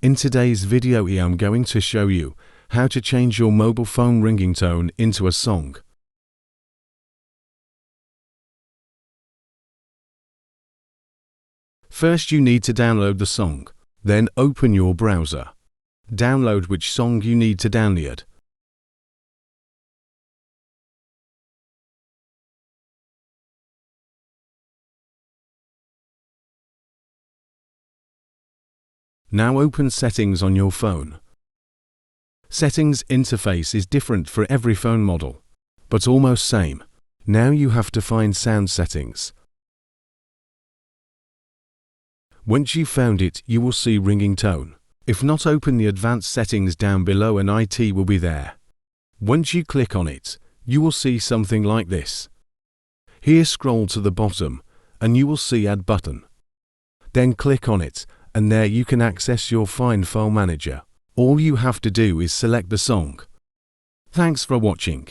In today's video I am going to show you how to change your mobile phone ringing tone into a song. First you need to download the song, then open your browser. Download which song you need to download. Now open Settings on your phone. Settings interface is different for every phone model, but almost same. Now you have to find Sound Settings. Once you found it, you will see Ringing Tone. If not, open the Advanced Settings down below and IT will be there. Once you click on it, you will see something like this. Here scroll to the bottom and you will see Add button. Then click on it and there you can access your Find File Manager. All you have to do is select the song. Thanks for watching.